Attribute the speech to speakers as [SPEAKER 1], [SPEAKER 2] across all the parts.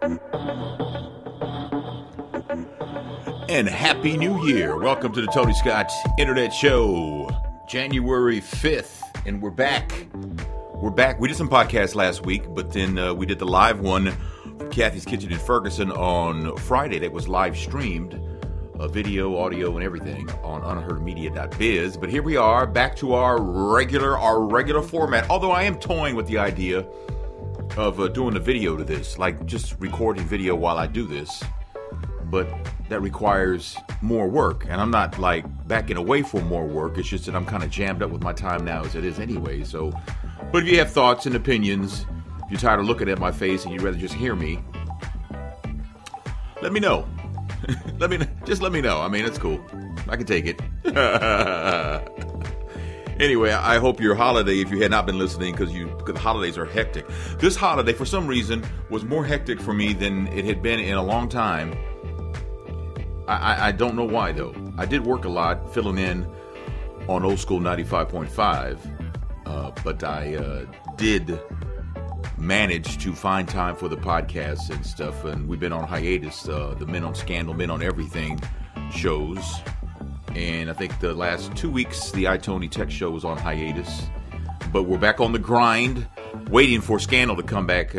[SPEAKER 1] And Happy New Year. Welcome to the Tony Scott Internet Show, January 5th. And we're back. We did some podcasts last week, but then we did the live one from Kathy's Kitchen in Ferguson on Friday that was live streamed, video, audio, and everything on unheardmedia.biz. But here we are, back to our regular format. Although I am toying with the idea of doing a video to this, like just recording video while I do this. But that requires more work, and I'm not like backing away from more work. It's just that I'm kind of jammed up with my time now as it is anyway. So, but if you have thoughts and opinions, if you're tired of looking at my face and you'd rather just hear me, let me know. let me know. I mean, it's cool. I can take it. Anyway, I hope your holiday, if you had not been listening, because the holidays are hectic. This holiday, for some reason, was more hectic for me than it had been in a long time. I don't know why, though. I did work a lot filling in on Old School 95.5, but I did manage to find time for the podcasts and stuff, and we've been on hiatus, the Men on Scandal, Men on Everything shows, and I think the last 2 weeks, the iTony Tech Show was on hiatus, but we're back on the grind, waiting for Scandal to come back,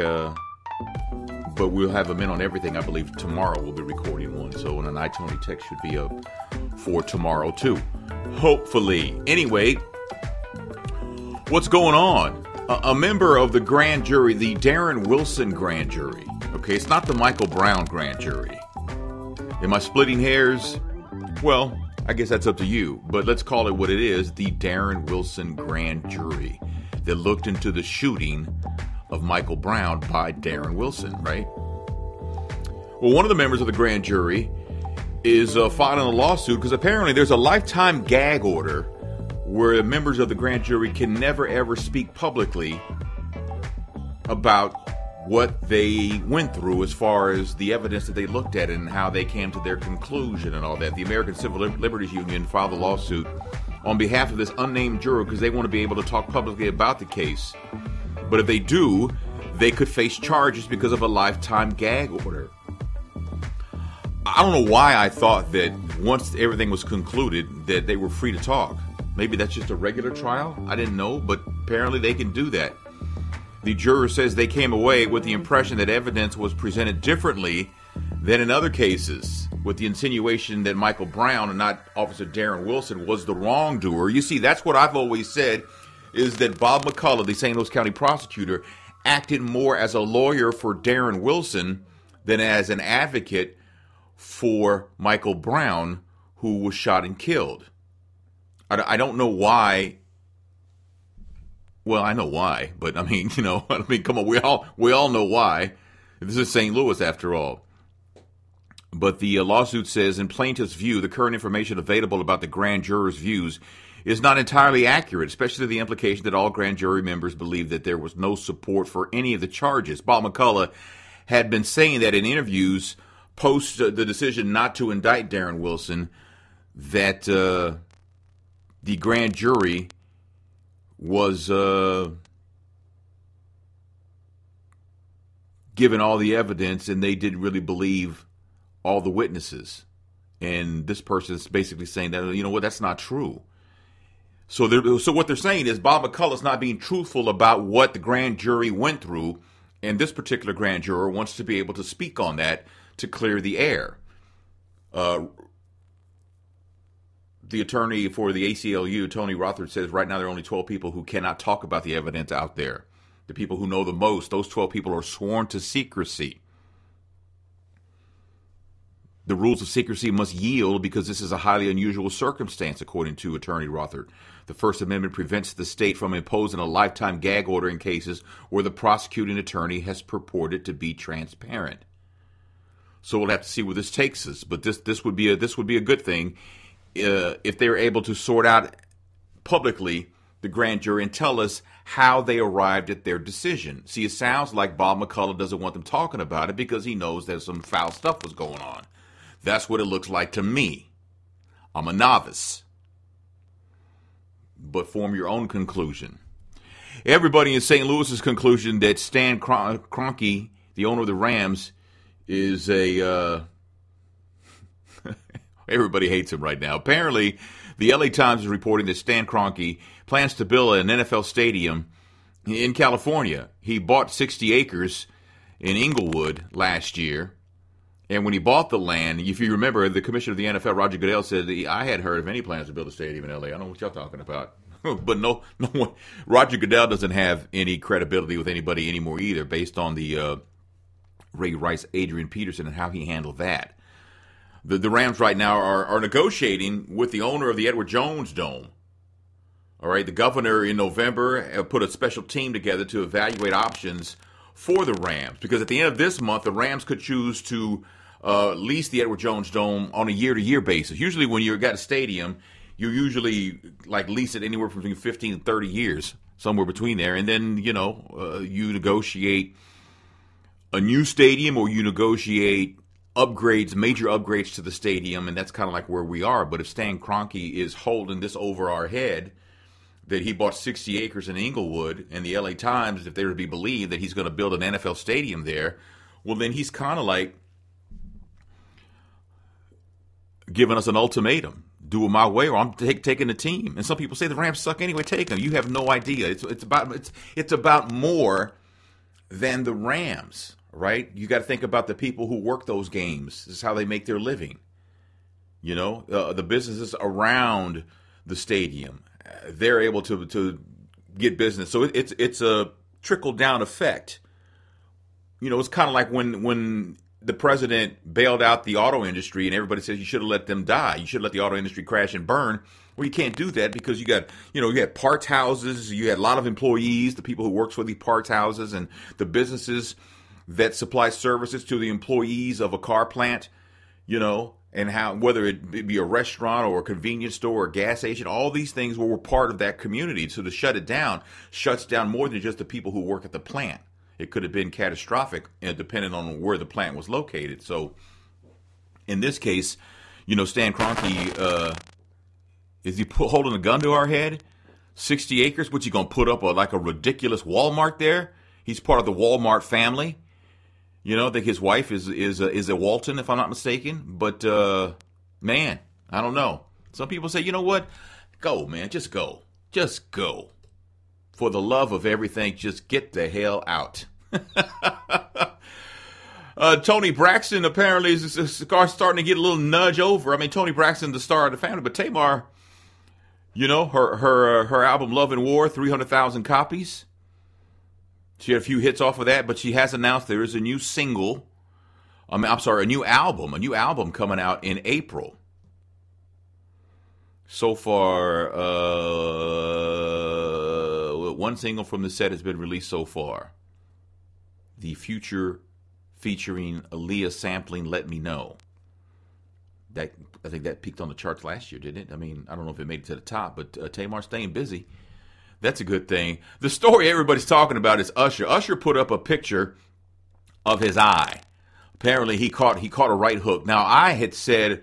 [SPEAKER 1] but we'll have a Men on Everything, I believe, tomorrow. We'll be recording one. So an iTony Tech should be up for tomorrow, too. Hopefully. Anyway, what's going on? A member of the grand jury, the Darren Wilson grand jury. Okay, it's not the Michael Brown grand jury. Am I splitting hairs? Well, I guess that's up to you. But let's call it what it is, the Darren Wilson grand jury that looked into the shooting of Michael Brown by Darren Wilson, right? Well, one of the members of the grand jury is filing a lawsuit because apparently there's a lifetime gag order where members of the grand jury can never ever speak publicly about what they went through as far as the evidence that they looked at and how they came to their conclusion and all that. The American Civil Liberties Union filed a lawsuit on behalf of this unnamed juror because they want to be able to talk publicly about the case. But if they do, they could face charges because of a lifetime gag order. I don't know why I thought that once everything was concluded that they were free to talk. Maybe that's just a regular trial? I didn't know, but apparently they can do that. The juror says they came away with the impression that evidence was presented differently than in other cases, with the insinuation that Michael Brown and not Officer Darren Wilson was the wrongdoer. You see, that's what I've always said, is that Bob McCullough, the St. Louis County prosecutor, acted more as a lawyer for Darren Wilson than as an advocate for Michael Brown, who was shot and killed. I don't know why. Well, I know why, but I mean, come on, we all know why. This is St. Louis, after all. But the lawsuit says, in plaintiff's view, the current information available about the grand juror's views is not entirely accurate, especially the implication that all grand jury members believe that there was no support for any of the charges. Bob McCullough had been saying that in interviews post the decision not to indict Darren Wilson, that the grand jury was given all the evidence and they didn't really believe all the witnesses. And this person is basically saying that, that's not true. So what they're saying is Bob McCullough's not being truthful about what the grand jury went through, and this particular grand juror wants to be able to speak on that to clear the air. The attorney for the ACLU, Tony Rothard, says right now there are only 12 people who cannot talk about the evidence out there. The people who know the most, those 12 people are sworn to secrecy. The rules of secrecy must yield because this is a highly unusual circumstance, according to Attorney Rothard. The First Amendment prevents the state from imposing a lifetime gag order in cases where the prosecuting attorney has purported to be transparent. So we'll have to see where this takes us. But this would be a good thing if they're able to sort out publicly the grand jury and tell us how they arrived at their decision. See, it sounds like Bob McCullough doesn't want them talking about it because he knows that some foul stuff was going on. That's what it looks like to me. I'm a novice. But form your own conclusion. Everybody in St. Louis's conclusion that Stan Kroenke, the owner of the Rams, is a everybody hates him right now. Apparently, the LA Times is reporting that Stan Kroenke plans to build an NFL stadium in California. He bought 60 acres in Inglewood last year. And when he bought the land, if you remember, the commissioner of the NFL, Roger Goodell, said, I hadn't heard of any plans to build a stadium in LA. I don't know what y'all talking about. But no one, Roger Goodell doesn't have any credibility with anybody anymore either, based on the Ray Rice, Adrian Peterson, and how he handled that. The Rams right now are negotiating with the owner of the Edward Jones Dome. All right, the governor in November put a special team together to evaluate options for the Rams, because at the end of this month, the Rams could choose to lease the Edward Jones Dome on a year-to-year basis. Usually when you've got a stadium, you usually lease it anywhere between 15 and 30 years, somewhere between there. And then, you negotiate a new stadium, or you negotiate upgrades, major upgrades to the stadium, and that's kind of like where we are. But if Stan Kroenke is holding this over our head, that he bought 60 acres in Inglewood, and the LA Times, if they were to be believed, that he's going to build an NFL stadium there, well, then he's kind of like giving us an ultimatum. Do it my way, or I'm taking the team. And some people say the Rams suck anyway. Take them. You have no idea. It's about more than the Rams, right? You got to think about the people who work those games. This is how they make their living. The businesses around the stadium, they're able to get business. So it's a trickle down effect. It's kind of like when the president bailed out the auto industry, and everybody says you should have let them die. You should let the auto industry crash and burn. Well, you can't do that, because you had parts houses, you had a lot of employees, the people who works for the parts houses, and the businesses that supply services to the employees of a car plant, and how, whether it be a restaurant or a convenience store or a gas station, all these things were part of that community. So to shut it down shuts down more than just the people who work at the plant. It could have been catastrophic, depending on where the plant was located. So in this case, Stan Kroenke, is he holding a gun to our head? 60 acres? What's he going to put up a ridiculous Walmart there? He's part of the Walmart family. I think his wife is a Walton, if I'm not mistaken. But, man, I don't know. Some people say, you know what? Go, man. Just go. Just go. For the love of everything, just get the hell out. Toni Braxton apparently is starting to get a little nudge over. I mean, Toni Braxton, the star of the family, but Tamar, her album Love and War, 300,000 copies. She had a few hits off of that, but she has announced there is a new single. A new album coming out in April. So far, one single from the set has been released so far. The Future featuring Aaliyah sampling Let Me Know. I think that peaked on the charts last year, didn't it? I mean, I don't know if it made it to the top, but Tamar's staying busy. That's a good thing. The story everybody's talking about is Usher. Usher put up a picture of his eye. Apparently, he caught a right hook. Now, I had said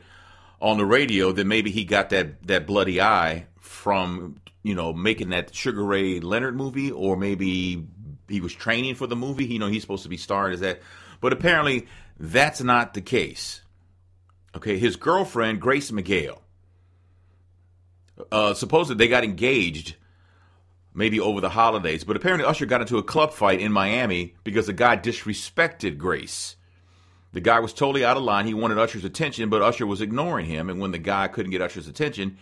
[SPEAKER 1] on the radio that maybe he got that bloody eye from making that Sugar Ray Leonard movie, or maybe he was training for the movie. He's supposed to be starring as that, but apparently that's not the case. Okay, his girlfriend Grace Miguel, supposedly they got engaged maybe over the holidays, but apparently Usher got into a club fight in Miami because the guy disrespected Grace. The guy was totally out of line. He wanted Usher's attention, but Usher was ignoring him. And when the guy couldn't get Usher's attention,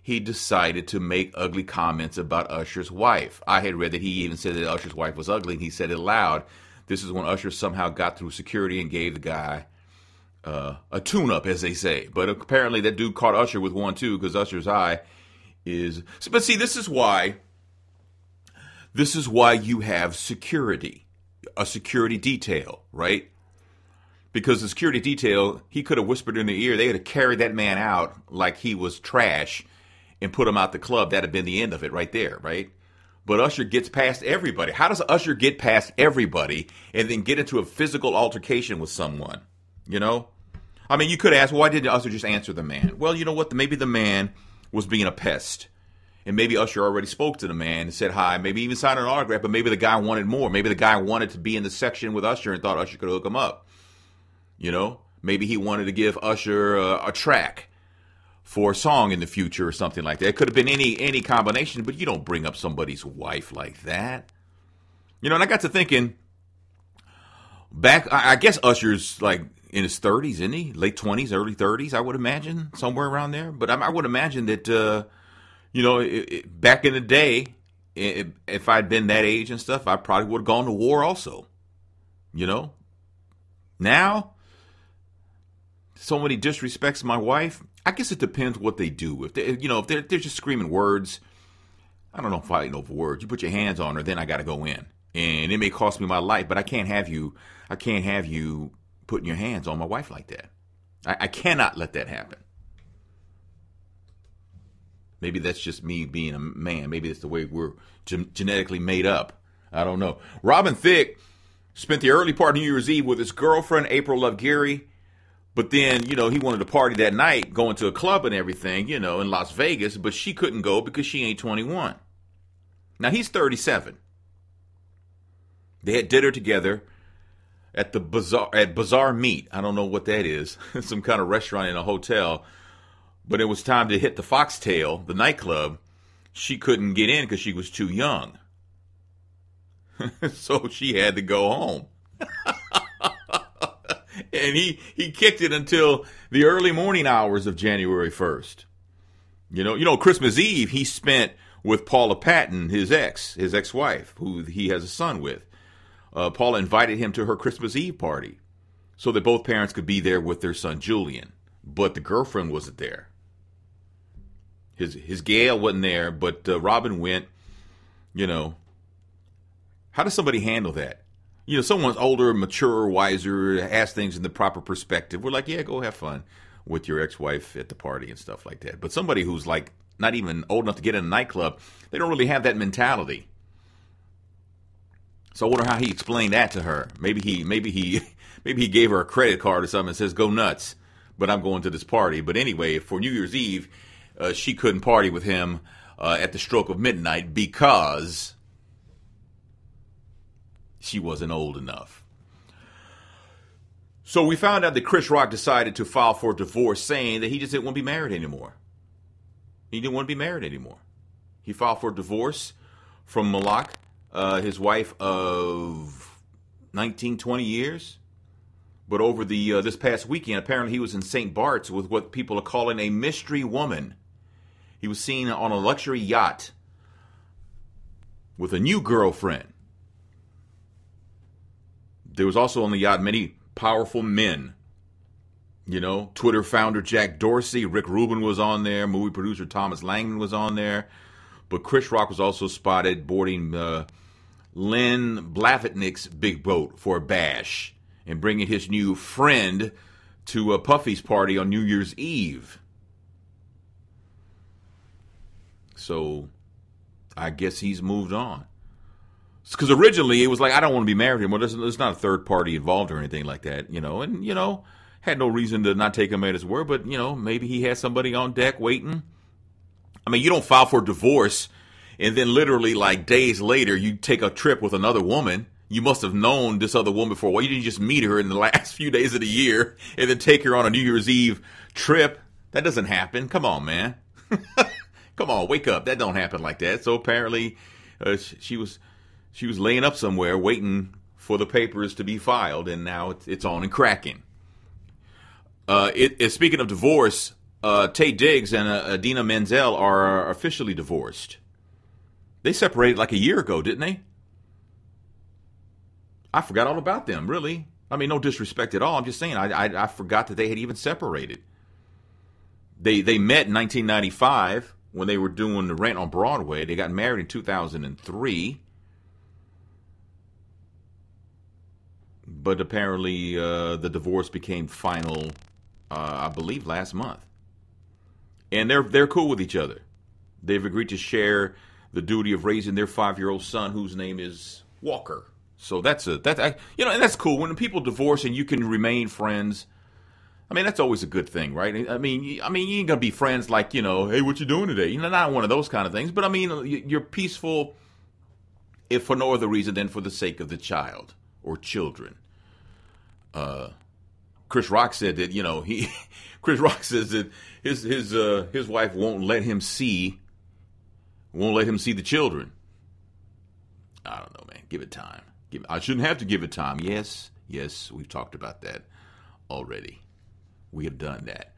[SPEAKER 1] he decided to make ugly comments about Usher's wife. I had read that he even said that Usher's wife was ugly, and he said it loud. This is when Usher somehow got through security and gave the guy a tune-up, as they say. But apparently that dude caught Usher with one, too, because Usher's eye is... But see, this is why you have security, a security detail, right? Because the security detail, he could have whispered in their ear. They had to carry that man out like he was trash and put him out the club. That'd have been the end of it right there, right? But Usher gets past everybody. How does Usher get past everybody and then get into a physical altercation with someone? I mean, you could ask, why didn't Usher just answer the man? Well, you know what? Maybe the man was being a pest. And maybe Usher already spoke to the man and said hi, maybe even signed an autograph, but maybe the guy wanted more. Maybe the guy wanted to be in the section with Usher and thought Usher could hook him up. You know, maybe he wanted to give Usher a track for a song in the future or something like that. It could have been any combination, but you don't bring up somebody's wife like that. You know, and I got to thinking back, I guess Usher's like in his 30s, isn't he? Late 20s, early 30s, I would imagine, somewhere around there. But I would imagine that, you know, back in the day, if I'd been that age and stuff, I probably would have gone to war also. You know? Now, somebody disrespects my wife, I guess it depends what they do. If they, you know, if they're just screaming words, I don't know, fighting over words. You put your hands on her, then I got to go in, and it may cost me my life. But I can't have you putting your hands on my wife like that. I cannot let that happen. Maybe that's just me being a man. Maybe it's the way we're genetically made up. I don't know. Robin Thicke spent the early part of New Year's Eve with his girlfriend, April Lovegeary. But then, you know, he wanted to party that night, going to a club and everything, you know, in Las Vegas. But she couldn't go because she ain't 21. Now, he's 37. They had dinner together at the Bazaar Meat. I don't know what that is. Some kind of restaurant in a hotel. But it was time to hit the Foxtail, the nightclub. She couldn't get in because she was too young. So she had to go home. And he kicked it until the early morning hours of January 1st. You know, Christmas Eve he spent with Paula Patton, his ex-wife, who he has a son with. Paula invited him to her Christmas Eve party so that both parents could be there with their son Julian. But the girlfriend wasn't there. His gal wasn't there, but Robin went. You know, how does somebody handle that? You know, someone's older, mature, wiser, has things in the proper perspective. We're like, yeah, go have fun with your ex-wife at the party and stuff like that. But somebody who's like not even old enough to get in a nightclub, they don't really have that mentality. So I wonder how he explained that to her. Maybe he gave her a credit card or something and says, go nuts, but I'm going to this party. But anyway, for New Year's Eve, she couldn't party with him at the stroke of midnight because she wasn't old enough. So we found out that Chris Rock decided to file for divorce, saying that he just didn't want to be married anymore. He didn't want to be married anymore. He filed for divorce from Malak, his wife of 19, 20 years. But over the this past weekend, apparently he was in St. Bart's with what people are calling a mystery woman. He was seen on a luxury yacht with a new girlfriend. There was also on the yacht many powerful men. You know, Twitter founder Jack Dorsey, Rick Rubin was on there, movie producer Thomas Langman was on there. But Chris Rock was also spotted boarding Len Blavatnik's big boat for a bash and bringing his new friend to Puffy's party on New Year's Eve. So I guess he's moved on. Because originally it was like, I don't want to be married anymore. There's not a third party involved or anything like that, you know. And, you know, had no reason to not take him at his word. But, you know, maybe he had somebody on deck waiting. I mean, you don't file for divorce and then literally like days later you take a trip with another woman. You must have known this other woman for a while. You didn't just meet her in the last few days of the year and then take her on a New Year's Eve trip. That doesn't happen. Come on, man. Come on, wake up. That don't happen like that. So apparently she was laying up somewhere waiting for the papers to be filed, and now it's on and cracking. Speaking of divorce, Taye Diggs and Idina Menzel are officially divorced. They separated like a year ago, didn't they? I forgot all about them, really. I mean, no disrespect at all. I'm just saying, I forgot that they had even separated. They met in 1995 when they were doing The Rent on Broadway. They got married in 2003. But apparently the divorce became final, I believe, last month. And they're cool with each other. They've agreed to share the duty of raising their 5-year-old son, whose name is Walker. So and that's cool. When people divorce and you can remain friends, I mean, that's always a good thing, right? I mean, you ain't gonna be friends like, you know, hey, what you doing today? You know, not one of those kind of things. But I mean, you're peaceful, if for no other reason than for the sake of the child or children. Chris Rock said that, Chris Rock says that his wife won't let him see the children. I don't know, man. Give it time. I shouldn't have to give it time. Yes, we've talked about that already. We have done that.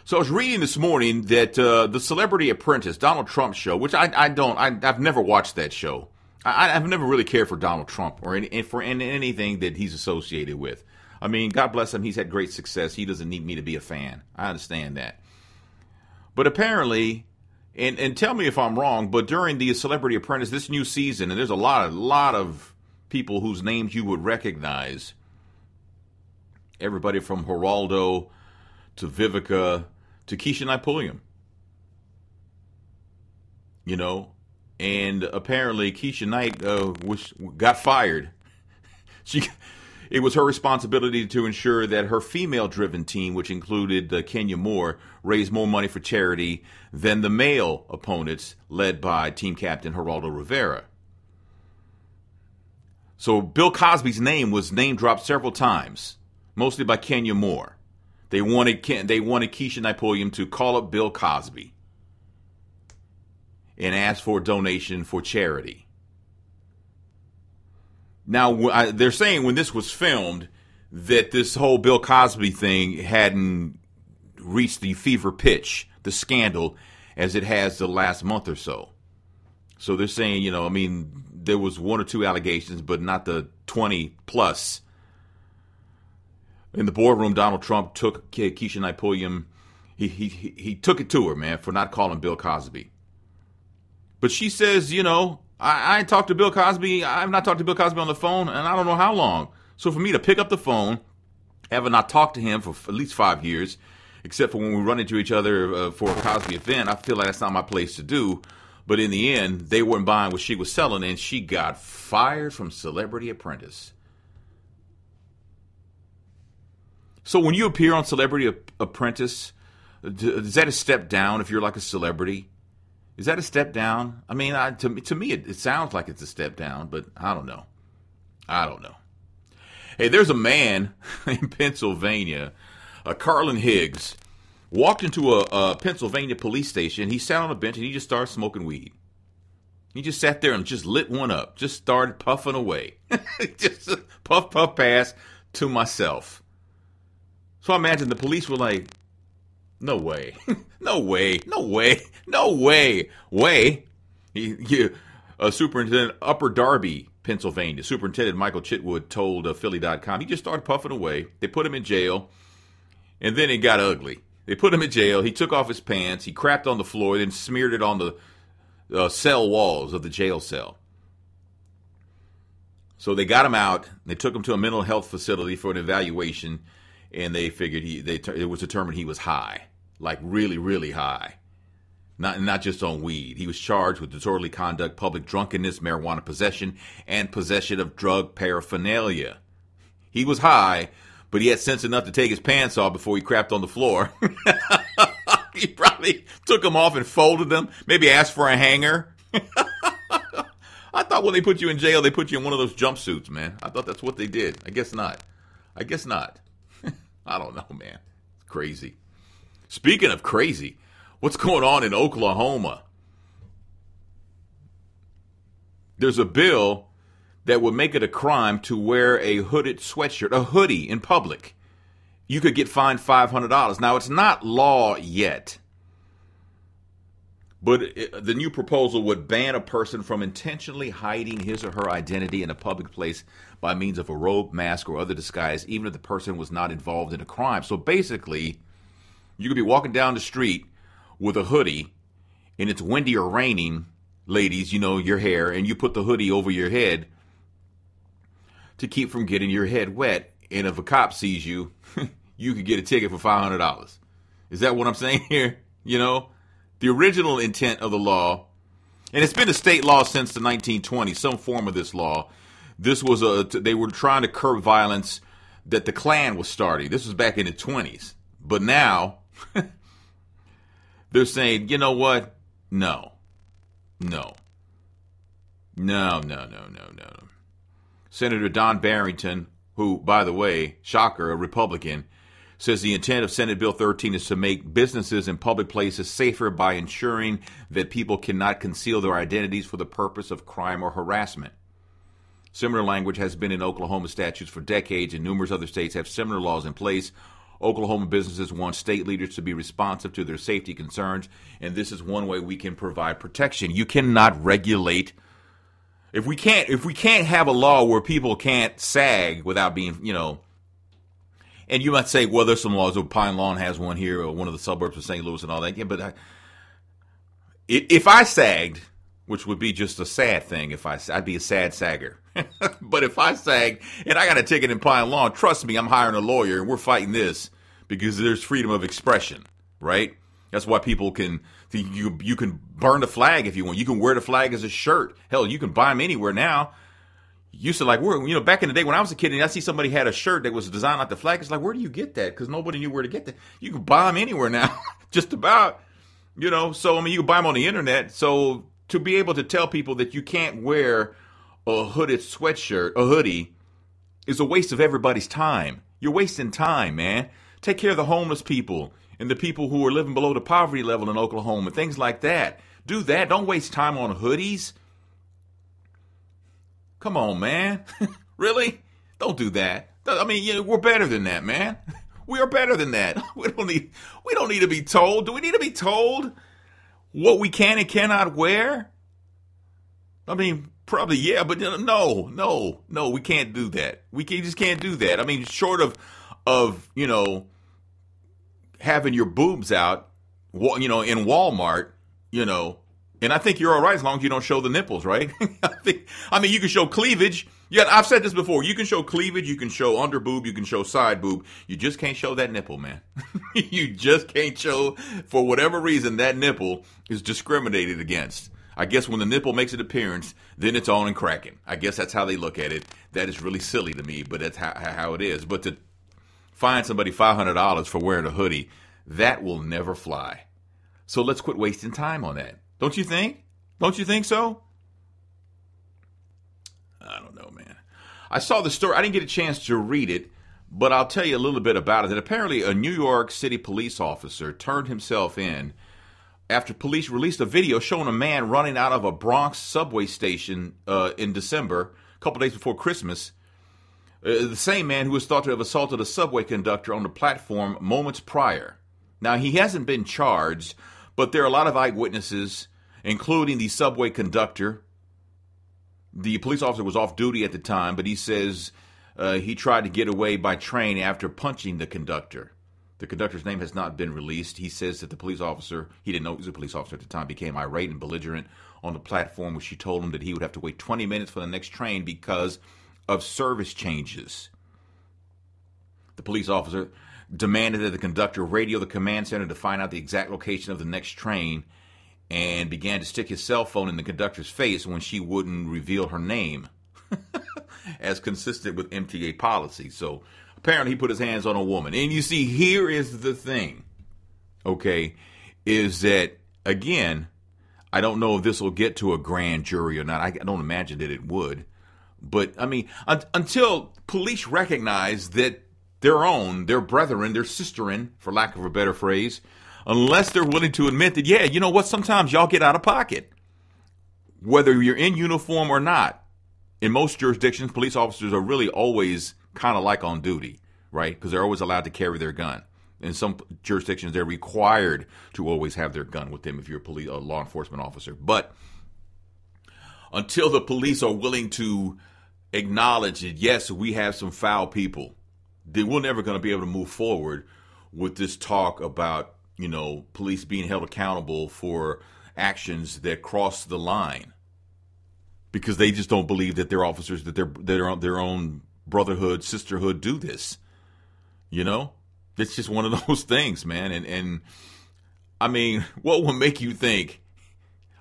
[SPEAKER 1] So I was reading this morning that the Celebrity Apprentice, Donald Trump's show, which I've never watched that show. I've never really cared for Donald Trump or anything that he's associated with. I mean, God bless him. He's had great success. He doesn't need me to be a fan. I understand that. But apparently, and tell me if I'm wrong, but during the Celebrity Apprentice, this new season, and there's a lot of people whose names you would recognize. Everybody from Geraldo to Vivica to Keisha Knight Pulliam. And apparently Keisha Knight got fired. It was her responsibility to ensure that her female-driven team, which included Kenya Moore, raised more money for charity than the male opponents led by team captain Geraldo Rivera. So Bill Cosby's name was name-dropped several times, mostly by Kenya Moore. They wanted Keisha Knight Pulliam to call up Bill Cosby and ask for a donation for charity. Now, they're saying when this was filmed that this whole Bill Cosby thing hadn't reached the fever pitch, the scandal, as it has the last month or so. So they're saying, there was one or two allegations, but not the 20 plus. In the boardroom, Donald Trump took Keisha Knight Pulliam. He took it to her, man, for not calling Bill Cosby. But she says, I ain't talked to Bill Cosby. I've not talked to Bill Cosby on the phone, and I don't know how long. So for me to pick up the phone, having not talked to him for at least 5 years, except for when we run into each other for a Cosby event, I feel like that's not my place to do. But in the end, they weren't buying what she was selling, and she got fired from Celebrity Apprentice. So when you appear on Celebrity Apprentice, is that a step down if you're like a celebrity? Is that a step down? I mean, to me, it sounds like it's a step down, but I don't know. Hey, there's a man in Pennsylvania, Carlin Higgs, walked into a Pennsylvania police station. He sat on a bench and he just started smoking weed. He just sat there and just lit one up. Just started puffing away. Just puff, pass to myself. So I imagine the police were like, no way. No way. Superintendent Upper Darby, Pennsylvania, Superintendent Michael Chitwood told Philly.com, he just started puffing away. They put him in jail, and then it got ugly. They put him in jail. He took off his pants. He crapped on the floor, then smeared it on the cell walls of the jail cell. So they got him out. They took him to a mental health facility for an evaluation, and they figured it was determined he was high. Like really, really high. Not just on weed. He was charged with disorderly conduct, public drunkenness, marijuana possession, and possession of drug paraphernalia. He was high, but he had sense enough to take his pants off before he crapped on the floor. He probably took them off and folded them, maybe asked for a hanger. I thought when they put you in jail, they put you in one of those jumpsuits, man. I thought that's what they did. I guess not. I don't know, man. It's crazy. Speaking of crazy, what's going on in Oklahoma? There's a bill that would make it a crime to wear a hooded sweatshirt, a hoodie in public. You could get fined $500. Now, it's not law yet, but the new proposal would ban a person from intentionally hiding his or her identity in a public place by means of a robe, mask, or other disguise, even if the person was not involved in a crime. So basically, you could be walking down the street with a hoodie, and it's windy or raining, ladies, your hair, and you put the hoodie over your head to keep from getting your head wet. And if a cop sees you, you could get a ticket for $500. Is that what I'm saying here? The original intent of the law, and it's been a state law since the 1920s, some form of this law. This was they were trying to curb violence that the Klan was starting. This was back in the 20s. But now, they're saying, you know what? No. Senator Don Barrington, who, by the way, shocker, a Republican, Says the intent of Senate Bill 13 is to make businesses and public places safer by ensuring that people cannot conceal their identities for the purpose of crime or harassment. Similar language has been in Oklahoma statutes for decades, and numerous other states have similar laws in place. Oklahoma businesses want state leaders to be responsive to their safety concerns, and this is one way we can provide protection. You cannot regulate. If we can't have a law where people can't sag without being, and you might say, well, there's some laws. Pine Lawn has one here, or one of the suburbs of St. Louis and all that. Yeah, but if I sagged, which would be just a sad thing, I'd be a sad sagger. But if I sagged and I got a ticket in Pine Lawn, trust me, I'm hiring a lawyer and we're fighting this because there's freedom of expression, right? That's why people can, you can burn the flag if you want. You can wear the flag as a shirt. Hell, you can buy them anywhere now. Used to back in the day when I was a kid and I see somebody had a shirt that was designed like the flag, it's like, where do you get that? Because nobody knew where to get that. You can buy them anywhere now, just about, So, you can buy them on the internet. So to be able to tell people that you can't wear a hooded sweatshirt, a hoodie, is a waste of everybody's time. You're wasting time, man. Take care of the homeless people and the people who are living below the poverty level in Oklahoma, things like that. Do that. Don't waste time on hoodies. Come on, man. Really? Don't do that. We're better than that, man. We are better than that. We don't need to be told. Do we need to be told what we can and cannot wear? Probably, yeah, but no, we can't do that. Just can't do that. Short of having your boobs out, in Walmart, and I think you're all right as long as you don't show the nipples, right? You can show cleavage. Yeah, I've said this before. You can show cleavage, you can show under boob, you can show side boob. You just can't show that nipple, man. You just can't show, for whatever reason, that nipple is discriminated against. I guess when the nipple makes an appearance, then it's on and cracking. I guess that's how they look at it. That is really silly to me, but that's how it is. But to fine somebody $500 for wearing a hoodie, that will never fly. So let's quit wasting time on that. Don't you think? Don't you think so? I don't know, man. I saw the story. I didn't get a chance to read it, but I'll tell you a little bit about it. That apparently a New York City police officer turned himself in after police released a video showing a man running out of a Bronx subway station in December, a couple days before Christmas. The same man who was thought to have assaulted a subway conductor on the platform moments prior. Now, he hasn't been charged, but there are a lot of eyewitnesses, including the subway conductor. The police officer was off duty at the time, but he says he tried to get away by train after punching the conductor. The conductor's name has not been released. He says that the police officer, he didn't know he was a police officer at the time, became irate and belligerent on the platform, which she told him that he would have to wait 20 minutes for the next train because of service changes. The police officer demanded that the conductor radio the command center to find out the exact location of the next train and began to stick his cell phone in the conductor's face when she wouldn't reveal her name, as consistent with MTA policy. So apparently he put his hands on a woman. And you see, here is the thing, okay, is that, again, I don't know if this will get to a grand jury or not. I don't imagine that it would. But, until police recognize that their brethren, their sisterin, for lack of a better phrase, unless they're willing to admit that, yeah, you know what, sometimes y'all get out of pocket, whether you're in uniform or not. In most jurisdictions, police officers are really always kind of like on duty, right? Because they're always allowed to carry their gun. In some jurisdictions, they're required to always have their gun with them if you're a law enforcement officer. But until the police are willing to acknowledge that, yes, we have some foul people, then we're never going to be able to move forward with this talk about, police being held accountable for actions that cross the line, because they just don't believe that their officers, that their own brotherhood, sisterhood do this. It's just one of those things, man. And what will make you think?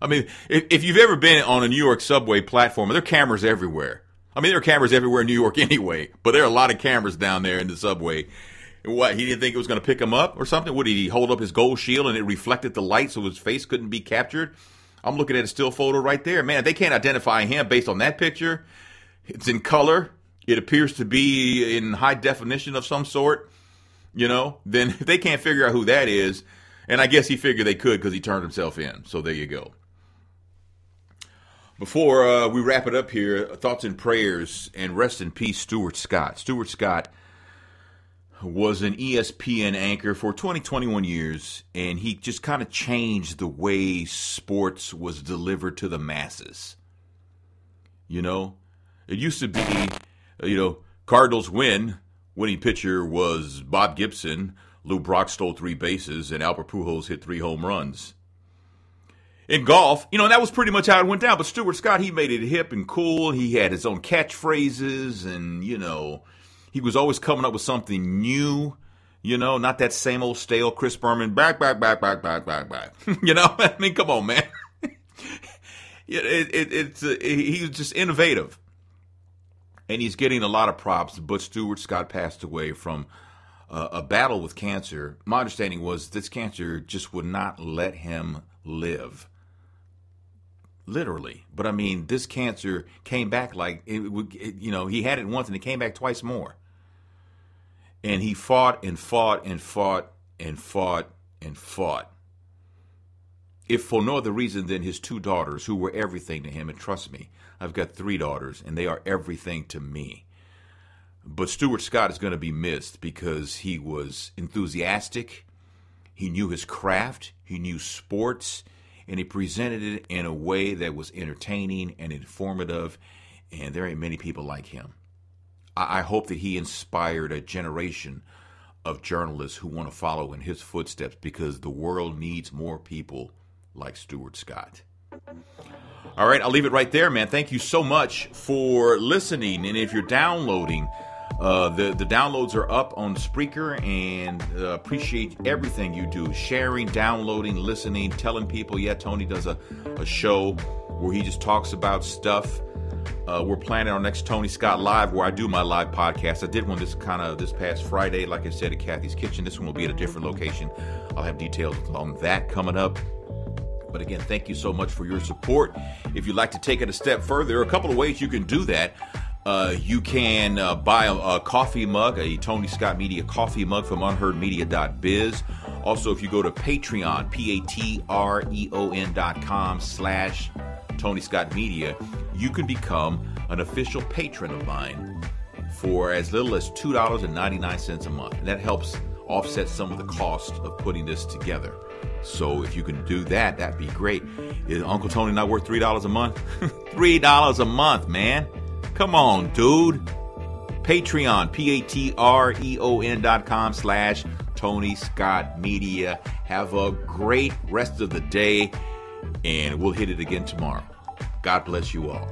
[SPEAKER 1] If you've ever been on a New York subway platform, there are cameras everywhere. There are cameras everywhere in New York anyway, but there are a lot of cameras down there in the subway. What, he didn't think it was going to pick him up or something? Would he hold up his gold shield and it reflected the light so his face couldn't be captured? I'm looking at a still photo right there. Man, they can't identify him based on that picture. It's in color. It appears to be in high definition of some sort. then if they can't figure out who that is, and I guess he figured they could because he turned himself in. So there you go. Before we wrap it up here, thoughts and prayers, and rest in peace, Stuart Scott. Stuart Scott was an ESPN anchor for 21 years, and he just kind of changed the way sports was delivered to the masses. It used to be, Cardinals win. Winning pitcher was Bob Gibson. Lou Brock stole 3 bases, and Albert Pujols hit 3 home runs. In golf, that was pretty much how it went down. But Stuart Scott, he made it hip and cool. He had his own catchphrases, and, he was always coming up with something new, not that same old stale Chris Berman, back. I mean, come on, man. He was just innovative. And he's getting a lot of props, but Stuart Scott passed away from a battle with cancer. My understanding was this cancer just would not let him live. Literally. But I mean, this cancer came back he had it once and it came back twice more. And he fought and fought and fought and fought and fought. If for no other reason than his 2 daughters, who were everything to him. And trust me, I've got 3 daughters, and they are everything to me. But Stuart Scott is going to be missed because he was enthusiastic. He knew his craft. He knew sports. And he presented it in a way that was entertaining and informative. And there ain't many people like him. I hope that he inspired a generation of journalists who want to follow in his footsteps, because the world needs more people like Stuart Scott. All right, I'll leave it right there, man. Thank you so much for listening. And if you're downloading, the downloads are up on Spreaker, and appreciate everything you do. Sharing, downloading, listening, telling people, Tony does a show where he just talks about stuff. We're planning our next Tony Scott Live, where I do my live podcast. I did one this past Friday, like I said, at Kathy's Kitchen. This one will be at a different location. I'll have details on that coming up. But again, thank you so much for your support. If you'd like to take it a step further, there are a couple of ways you can do that. You can buy a coffee mug, a Tony Scott Media coffee mug from unheardmedia.biz. Also, if you go to Patreon, patreon.com/Tony Scott Media, you can become an official patron of mine for as little as $2.99 a month. And that helps offset some of the cost of putting this together. So if you can do that, that'd be great. Is Uncle Tony not worth $3 a month? $3 a month, man. Come on, dude. Patreon, patreon.com/Tony Scott Media. Have a great rest of the day, and we'll hit it again tomorrow. God bless you all.